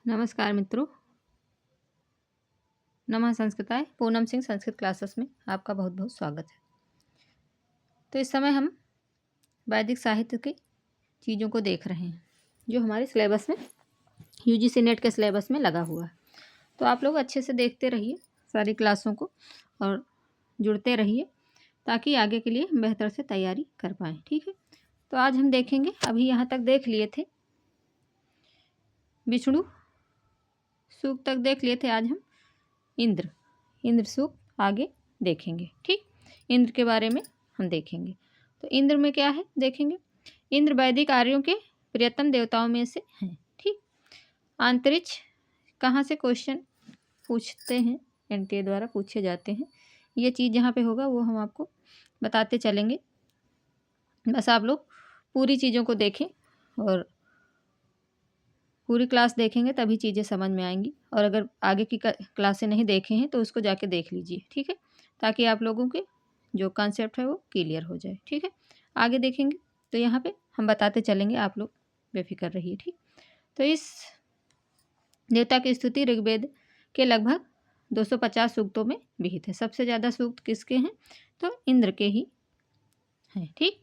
नमस्कार मित्रों। नमः संस्कृताय। पूनम सिंह संस्कृत क्लासेस में आपका बहुत बहुत स्वागत है। तो इस समय हम वैदिक साहित्य की चीज़ों को देख रहे हैं जो हमारे सिलेबस में यूजीसी नेट के सिलेबस में लगा हुआ है। तो आप लोग अच्छे से देखते रहिए सारी क्लासों को और जुड़ते रहिए ताकि आगे के लिए बेहतर से तैयारी कर पाएँ। ठीक है, तो आज हम देखेंगे, अभी यहाँ तक देख लिए थे, विष्णु सूक्त तक देख लिए थे। आज हम इंद्र सूक्त आगे देखेंगे। ठीक, इंद्र के बारे में हम देखेंगे। तो इंद्र में क्या है देखेंगे। इंद्र वैदिक आर्यों के प्रियतम देवताओं में से हैं। ठीक, अंतरिक्ष कहाँ से क्वेश्चन पूछते हैं, एनटीए द्वारा पूछे जाते हैं। ये चीज़ जहाँ पे होगा वो हम आपको बताते चलेंगे। बस आप लोग पूरी चीज़ों को देखें और पूरी क्लास देखेंगे तभी चीज़ें समझ में आएंगी। और अगर आगे की क्लासें नहीं देखे हैं तो उसको जाके देख लीजिए। ठीक है, ताकि आप लोगों के जो कॉन्सेप्ट है वो क्लियर हो जाए। ठीक है, आगे देखेंगे तो यहाँ पे हम बताते चलेंगे, आप लोग बेफिक्र रहिए। ठीक, तो इस देवता की स्तुति ऋग्वेद के लगभग 250 सूक्तों में विहित है। सबसे ज़्यादा सूक्त किसके हैं तो इंद्र के ही हैं। ठीक,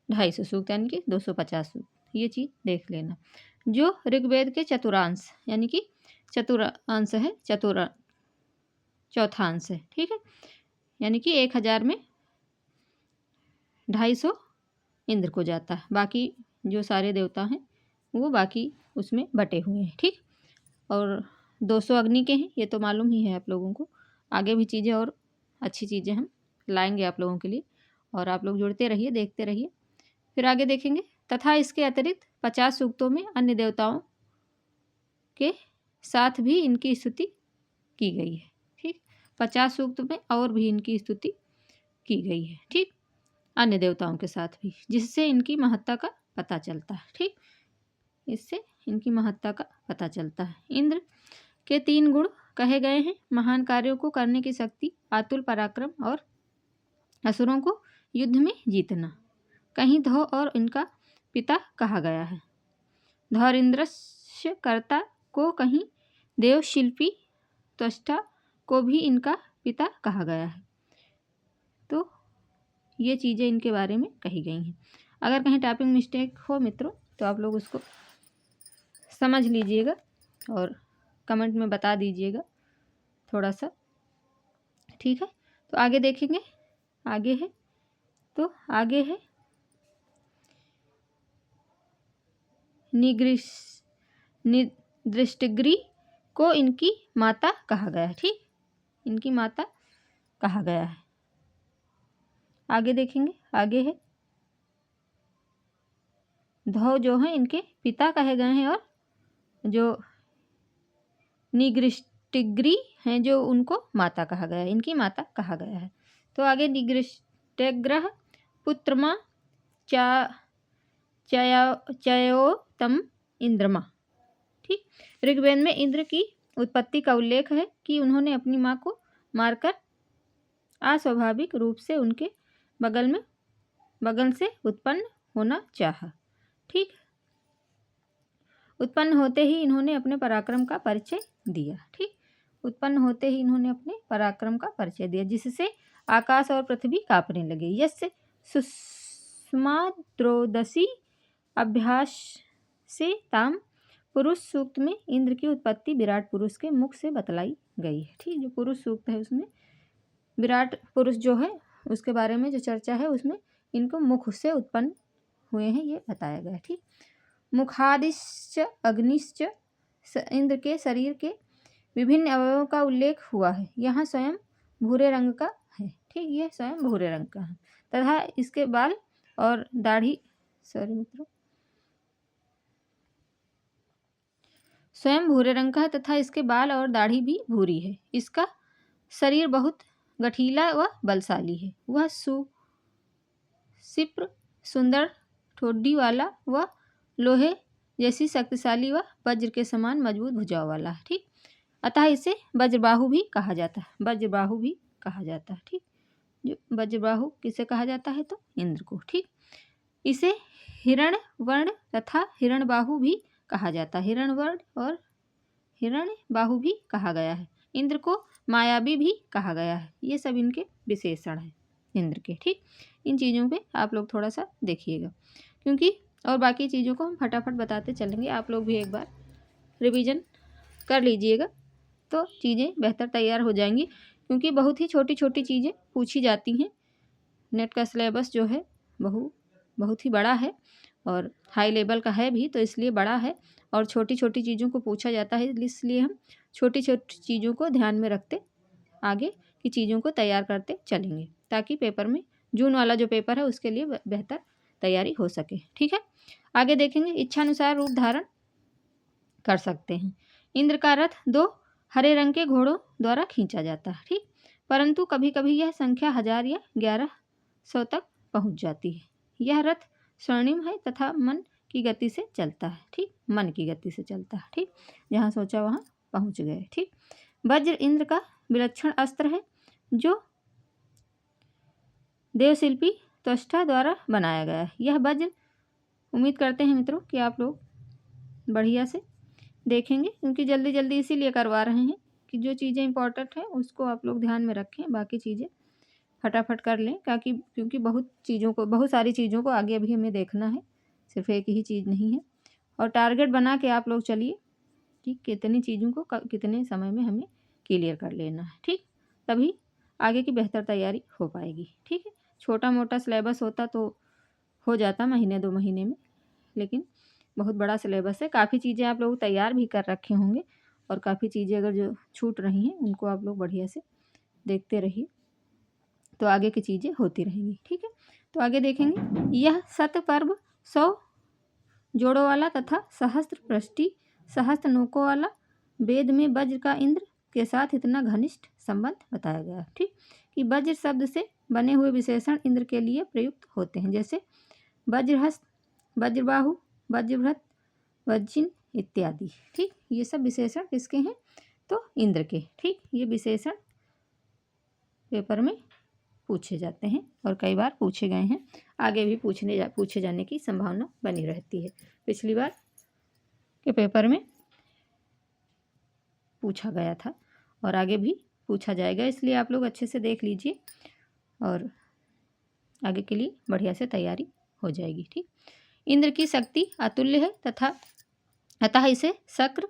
250 सूक्त यानी कि 250 सूक्त, ये चीज़ देख लेना। जो ऋग्वेद के चतुरांश यानी कि चतुरांश है, चौथा अंश है। ठीक है, यानी कि 1000 में 250 इंद्र को जाता है। बाकी जो सारे देवता हैं वो बाकी उसमें बटे हुए हैं। ठीक, और 200 अग्नि के हैं, ये तो मालूम ही है आप लोगों को। आगे भी चीज़ें और अच्छी चीज़ें हम लाएंगे आप लोगों के लिए, और आप लोग जुड़ते रहिए, देखते रहिए। फिर आगे देखेंगे। तथा इसके अतिरिक्त 50 सूक्तों में अन्य देवताओं के साथ भी इनकी स्तुति की गई है। ठीक, 50 सूक्त में और भी इनकी स्तुति की गई है। ठीक, अन्य देवताओं के साथ भी, जिससे इनकी महत्ता का पता चलता है। ठीक, इससे इनकी महत्ता का पता चलता है। इंद्र के 3 गुण कहे गए हैं: महान कार्यों को करने की शक्ति, आतुल पराक्रम और असुरों को युद्ध में जीतना। कहीं धौ और इनका पिता कहा गया है। धौरिंद्रस्य कर्ता को कहीं देव शिल्पी त्वष्टा को भी इनका पिता कहा गया है। तो ये चीज़ें इनके बारे में कही गई हैं। अगर कहीं टाइपिंग मिस्टेक हो मित्रों तो आप लोग उसको समझ लीजिएगा और कमेंट में बता दीजिएगा थोड़ा सा। ठीक है, तो आगे देखेंगे। आगे है तो आगे है दृष्टिग्री को इनकी माता कहा गया है। ठीक, इनकी माता कहा गया है। आगे देखेंगे। आगे है धौ जो है इनके पिता कहे गए हैं, और जो निगृष्टिग्री हैं जो उनको माता कहा गया है, इनकी माता कहा गया है। तो आगे निगृष्टग्रह पुत्रमा चयोतम इंद्रमा। ठीक, ऋग्वेद में इंद्र की उत्पत्ति का उल्लेख है कि उन्होंने अपनी मां को मारकर अस्वाभाविक रूप से उनके बगल से उत्पन्न होना चाहा। ठीक, उत्पन्न होते ही इन्होंने अपने पराक्रम का परिचय दिया। ठीक, उत्पन्न होते ही इन्होंने अपने पराक्रम का परिचय दिया, जिससे आकाश और पृथ्वी कांपने लगे। यस्य सुषमाद्रोदसी अभ्यास से ताम पुरुष सूक्त में इंद्र की उत्पत्ति विराट पुरुष के मुख से बतलाई गई है। ठीक, जो पुरुष सूक्त है उसमें विराट पुरुष जो है उसके बारे में जो चर्चा है उसमें इनको मुख से उत्पन्न हुए हैं ये बताया गया है। ठीक, मुखादिश्च अग्निश्च इंद्र के शरीर के विभिन्न अवयवों का उल्लेख हुआ है। यहाँ स्वयं भूरे रंग का है। ठीक, ये स्वयं भूरे रंग का है तथा इसके बाल और दाढ़ी स्वयं भूरे रंग का है तथा इसके बाल और दाढ़ी भी भूरी है। इसका शरीर बहुत गठीला व बलशाली है। वह सुशिप्र सुंदर ठोडी वाला व लोहे जैसी शक्तिशाली व वज्र के समान मजबूत भुजाओं वाला है। ठीक, अतः इसे वज्रबाहु भी कहा जाता है। वज्रबाहु भी कहा जाता है। ठीक, जो वज्रबाहु किसे कहा जाता है तो इंद्र को। ठीक, इसे हिरणवर्ण तथा हिरणबाहु भी कहा जाता है। हिरणवर्ण और हिरण्य बाहु भी कहा गया है। इंद्र को मायावी भी कहा गया है। ये सब इनके विशेषण हैं इंद्र के। ठीक, इन चीज़ों पे आप लोग थोड़ा सा देखिएगा, क्योंकि और बाकी चीज़ों को हम फटाफट बताते चलेंगे। आप लोग भी एक बार रिवीजन कर लीजिएगा तो चीज़ें बेहतर तैयार हो जाएंगी, क्योंकि बहुत ही छोटी छोटी चीज़ें पूछी जाती हैं। नेट का सिलेबस जो है बहुत ही बड़ा है और हाई लेवल का है भी, तो इसलिए बड़ा है और छोटी छोटी चीज़ों को पूछा जाता है। इसलिए हम छोटी छोटी चीज़ों को ध्यान में रखते आगे की चीज़ों को तैयार करते चलेंगे, ताकि पेपर में जून वाला जो पेपर है उसके लिए बेहतर तैयारी हो सके। ठीक है, आगे देखेंगे। इच्छानुसार रूप धारण कर सकते हैं। इंद्र का रथ 2 हरे रंग के घोड़ों द्वारा खींचा जाता है। ठीक, परंतु कभी कभी यह संख्या 1000 या 1100 तक पहुंच जाती है। यह रथ स्वर्णिम है तथा मन की गति से चलता है। ठीक, मन की गति से चलता है। ठीक, जहाँ सोचा वहाँ पहुँच गए। ठीक, वज्र इंद्र का विलक्षण अस्त्र है जो देवशिल्पी त्वष्टा द्वारा बनाया गया है। यह वज्र, उम्मीद करते हैं मित्रों कि आप लोग बढ़िया से देखेंगे, क्योंकि जल्दी जल्दी इसीलिए करवा रहे हैं कि जो चीज़ें इंपॉर्टेंट हैं उसको आप लोग ध्यान में रखें, बाकी चीज़ें फटाफट कर लें, क्योंकि बहुत सारी चीज़ों को आगे अभी हमें देखना है, सिर्फ एक ही चीज़ नहीं है। और टारगेट बना के आप लोग चलिए कि कितनी चीज़ों को कितने समय में हमें क्लियर कर लेना है। ठीक, तभी आगे की बेहतर तैयारी हो पाएगी। ठीक है, छोटा मोटा सिलेबस होता तो हो जाता महीने 2 महीने में, लेकिन बहुत बड़ा सिलेबस है। काफ़ी चीज़ें आप लोग तैयार भी कर रखे होंगे और काफ़ी चीज़ें अगर जो छूट रही हैं उनको आप लोग बढ़िया से देखते रहिए, तो आगे की चीज़ें होती रहेंगी। ठीक है, तो आगे देखेंगे। यह शतपर्व 100 जोड़ों वाला तथा सहस्त्र पृष्ठि सहस्त्र नोकों वाला वेद में वज्र का इंद्र के साथ इतना घनिष्ठ संबंध बताया गया है। ठीक, कि वज्र शब्द से बने हुए विशेषण इंद्र के लिए प्रयुक्त होते हैं, जैसे वज्रहस्त, वज्रबाहु, वज्रभृत, वज्जिन इत्यादि। ठीक, ये सब विशेषण किसके हैं? तो इंद्र के। ठीक, ये विशेषण पेपर में पूछे जाते हैं और कई बार पूछे गए हैं, आगे भी पूछे जाने की संभावना बनी रहती है। पिछली बार के पेपर में पूछा गया था और आगे भी पूछा जाएगा, इसलिए आप लोग अच्छे से देख लीजिए और आगे के लिए बढ़िया से तैयारी हो जाएगी। ठीक, इंद्र की शक्ति अतुल्य है अतः इसे शक्र,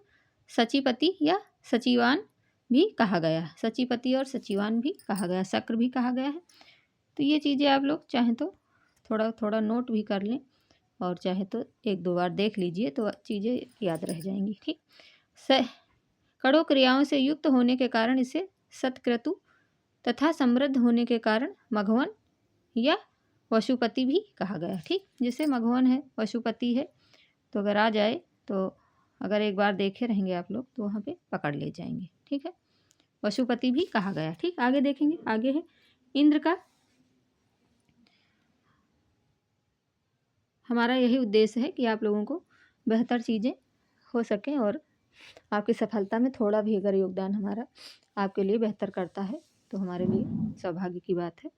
सचिपति या सचिवान भी कहा गया है। सचिपति और सचिवान भी कहा गया, शक्र भी कहा गया है। तो ये चीज़ें आप लोग चाहें तो थोड़ा थोड़ा नोट भी कर लें और चाहे तो 1-2 बार देख लीजिए तो चीज़ें याद रह जाएंगी। ठीक, कड़ों क्रियाओं से युक्त होने के कारण इसे सत्क्रतु तथा समृद्ध होने के कारण मघवन या पशुपति भी कहा गया। ठीक, जैसे मघवन है, पशुपति है, तो अगर आ जाए तो अगर एक बार देखे रहेंगे आप लोग तो वहाँ पे पकड़ ले जाएंगे। ठीक है, पशुपति भी कहा गया। ठीक, आगे देखेंगे। आगे है इंद्र का, हमारा यही उद्देश्य है कि आप लोगों को बेहतर चीज़ें हो सकें और आपकी सफलता में थोड़ा भी अगर योगदान हमारा आपके लिए बेहतर करता है तो हमारे लिए सौभाग्य की बात है।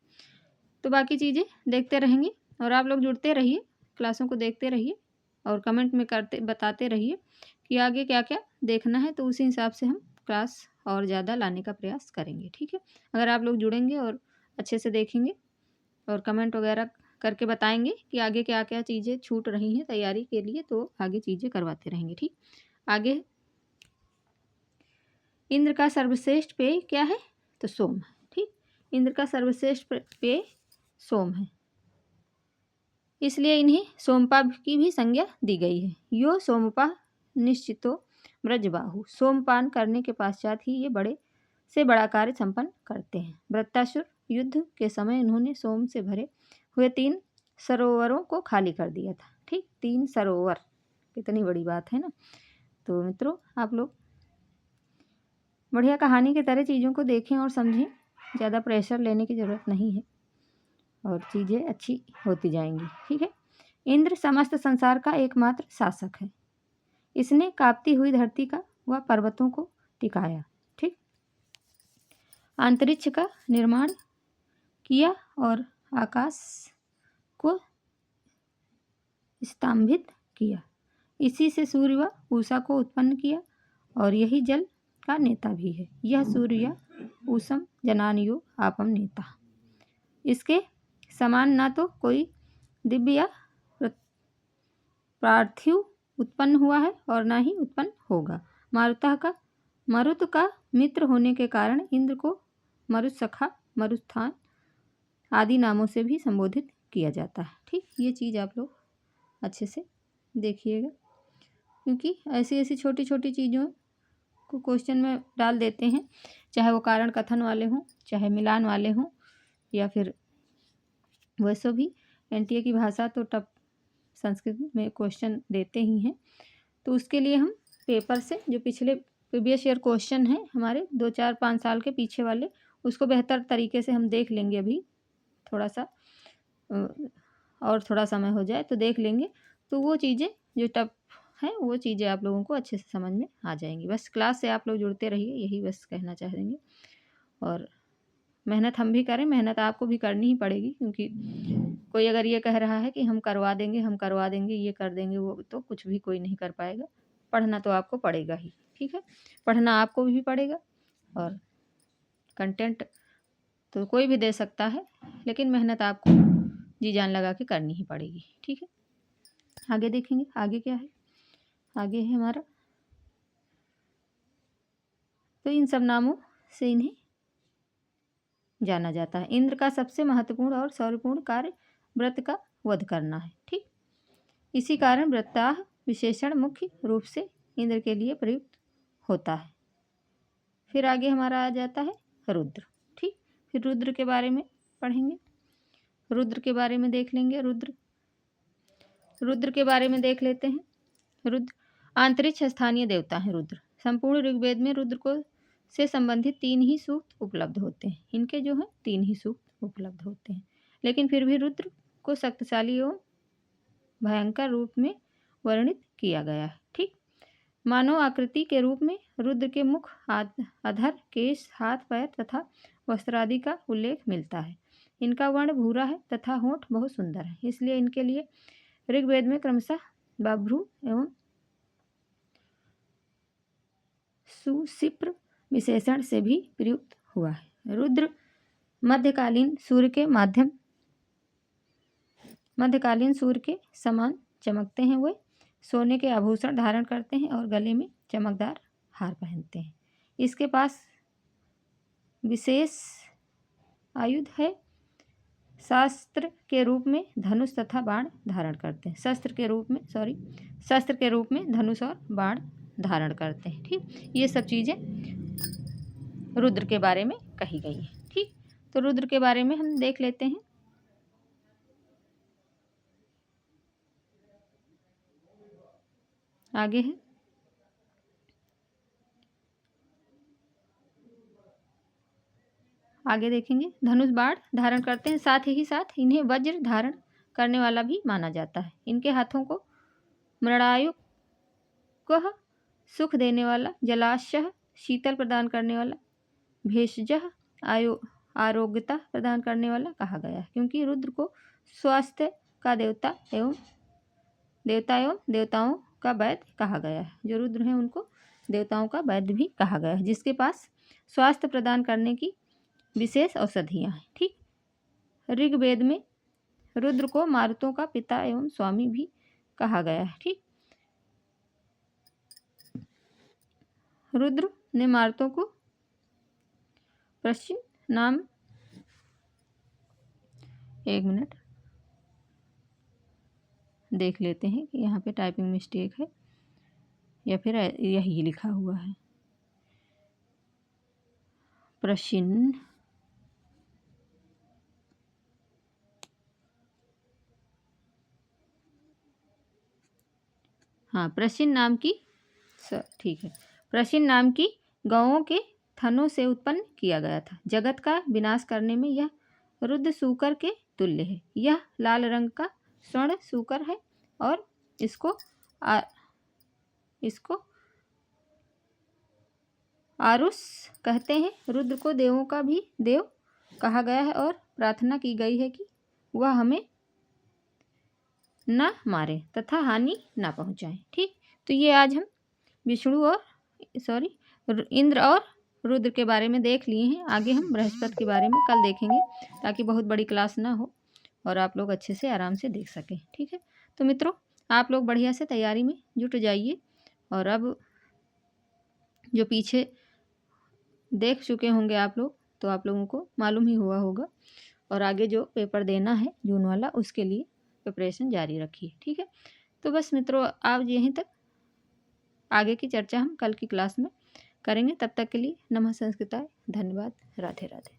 तो बाकी चीज़ें देखते रहेंगे और आप लोग जुड़ते रहिए, क्लासों को देखते रहिए और कमेंट में बताते रहिए कि आगे क्या क्या देखना है, तो उसी हिसाब से हम क्लास और ज़्यादा लाने का प्रयास करेंगे। ठीक है, अगर आप लोग जुड़ेंगे और अच्छे से देखेंगे और कमेंट वगैरह करके बताएंगे कि आगे क्या क्या चीज़ें छूट रही हैं तैयारी के लिए, तो आगे चीज़ें करवाते रहेंगे। ठीक, आगे इंद्र का सर्वश्रेष्ठ पेय क्या है? तो सोम है। ठीक, इंद्र का सर्वश्रेष्ठ पेय सोम है, इसलिए इन्हें सोमपा की भी संज्ञा दी गई है। यो सोमपा निश्चितो ब्रजबाहु, सोमपान करने के पश्चात ही ये बड़े से बड़ा कार्य संपन्न करते हैं। वृत्तासुर युद्ध के समय इन्होंने सोम से भरे हुए 3 सरोवरों को खाली कर दिया था। ठीक, 3 सरोवर, कितनी बड़ी बात है ना। तो मित्रों आप लोग बढ़िया कहानी की तरह चीज़ों को देखें और समझें, ज़्यादा प्रेशर लेने की ज़रूरत नहीं है और चीज़ें अच्छी होती जाएंगी। ठीक है, इंद्र समस्त संसार का एकमात्र शासक है। इसने कांपती हुई धरती का व पर्वतों को टिकाया। ठीक, अंतरिक्ष का निर्माण किया और आकाश को स्तंभित किया। इसी से सूर्य व पूषा को उत्पन्न किया और यही जल का नेता भी है। यह सूर्य ऊषम जनानयो आपम नेता। इसके समान ना तो कोई दिव्य या पार्थिव उत्पन्न हुआ है और ना ही उत्पन्न होगा। मरुत का मित्र होने के कारण इंद्र को मरुत्सखा, मरुत्स्थान आदि नामों से भी संबोधित किया जाता है। ठीक, ये चीज़ आप लोग अच्छे से देखिएगा, क्योंकि ऐसी ऐसी छोटी छोटी चीज़ों को क्वेश्चन में डाल देते हैं, चाहे वो कारण कथन वाले हों, चाहे मिलान वाले हों, या फिर वैसे भी एनटीए की भाषा तो टफ संस्कृत में क्वेश्चन देते ही हैं। तो उसके लिए हम पेपर से जो पिछले प्रीवियस ईयर क्वेश्चन हैं हमारे 2, 4, 5 साल के पीछे वाले, उसको बेहतर तरीके से हम देख लेंगे। अभी थोड़ा सा और थोड़ा समय हो जाए तो देख लेंगे, तो वो चीज़ें जो टफ हैं वो चीज़ें आप लोगों को अच्छे से समझ में आ जाएंगी। बस क्लास से आप लोग जुड़ते रहिए, यही बस कहना चाहेंगे। और मेहनत हम भी करें, मेहनत आपको भी करनी ही पड़ेगी, क्योंकि कोई अगर ये कह रहा है कि हम करवा देंगे, ये कर देंगे, वो तो कुछ भी कोई नहीं कर पाएगा। पढ़ना तो आपको पड़ेगा ही, ठीक है। पढ़ना आपको भी पड़ेगा, और कंटेंट तो कोई भी दे सकता है, लेकिन मेहनत आपको जी जान लगा के करनी ही पड़ेगी, ठीक है। आगे देखेंगे, आगे क्या है। आगे है हमारा, तो इन सब नामों से इन्हें जाना जाता है। इंद्र का सबसे महत्वपूर्ण और शौर्यपूर्ण कार्य व्रत का वध करना है, ठीक। इसी कारण व्रताह विशेषण मुख्य रूप से इंद्र के लिए प्रयुक्त होता है। फिर आगे हमारा आ जाता है रुद्र, ठीक। फिर रुद्र के बारे में पढ़ेंगे, रुद्र के बारे में देख लेंगे। रुद्र के बारे में देख लेते हैं। रुद्र आंतरिक्ष स्थानीय देवता हैं। रुद्र संपूर्ण ऋग्वेद में रुद्र को से संबंधित 3 ही सूक्त उपलब्ध होते हैं। इनके जो हैं 3 ही सूक्त उपलब्ध होते हैं, लेकिन फिर भी रुद्र को शक्तिशाली एवं भयंकर रूप में वर्णित किया गया है, ठीक। मानव आकृति के रूप में रुद्र के मुख, अधर, केश, हाथ, पैर तथा वस्त्रादि का उल्लेख मिलता है। इनका वर्ण भूरा है तथा होंठ बहुत सुंदर है, इसलिए इनके लिए ऋग्वेद में क्रमशः बभ्रू एवं सुशिप्र विशेषण से भी प्रयुक्त हुआ है। रुद्र मध्यकालीन सूर्य के समान चमकते हैं। वे सोने के आभूषण धारण करते हैं और गले में चमकदार हार पहनते हैं। इसके पास विशेष आयुध है। शस्त्र के रूप में धनुष तथा बाण धारण करते हैं। शस्त्र के रूप में धनुष और बाण धारण करते हैं, ठीक। ये सब चीज़ें रुद्र के बारे में कही गई है, ठीक। तो रुद्र के बारे में हम देख लेते हैं। आगे है, आगे देखेंगे। धनुष बाण धारण करते हैं, साथ ही साथ इन्हें वज्र धारण करने वाला भी माना जाता है। इनके हाथों को मृणायुक सुख देने वाला, जलाशय शीतल प्रदान करने वाला, भेषजः आरोग्यता प्रदान करने वाला कहा गया है, क्योंकि रुद्र को स्वास्थ्य का देवता एवं देवताओं का वैद्य कहा गया है। जो रुद्र हैं उनको देवताओं का वैद्य भी कहा गया है, जिसके पास स्वास्थ्य प्रदान करने की विशेष औषधियाँ हैं, ठीक। ऋग्वेद में रुद्र को मारुतों का पिता एवं स्वामी भी कहा गया है, ठीक। रुद्र ने मारुतों को प्रश्न नाम, एक मिनट देख लेते हैं कि यहाँ पे टाइपिंग मिस्टेक है या फिर यही लिखा हुआ है। प्रश्न, हाँ, प्रश्न नाम की, ठीक है, प्रश्न नाम की गौओं के थनों से उत्पन्न किया गया था। जगत का विनाश करने में यह रुद्र सूकर के तुल्य है। यह लाल रंग का स्वर्ण सूकर है और इसको आरुष कहते हैं। रुद्र को देवों का भी देव कहा गया है और प्रार्थना की गई है कि वह हमें न मारे तथा हानि न पहुंचाए, ठीक। तो ये आज हम विष्णु और सॉरी इंद्र और रुद्र के बारे में देख लिए हैं। आगे हम बृहस्पति के बारे में कल देखेंगे, ताकि बहुत बड़ी क्लास ना हो और आप लोग अच्छे से आराम से देख सकें। ठीक है, तो मित्रों आप लोग बढ़िया से तैयारी में जुट जाइए। और अब जो पीछे देख चुके होंगे आप लोग, तो आप लोगों को मालूम ही हुआ होगा। और आगे जो पेपर देना है जून वाला, उसके लिए प्रिपरेशन जारी रखिए। ठीक है, तो बस मित्रों आज यहीं तक, आगे की चर्चा हम कल की क्लास में करेंगे। तब तक के लिए नमः संस्कृताय, धन्यवाद, राधे राधे।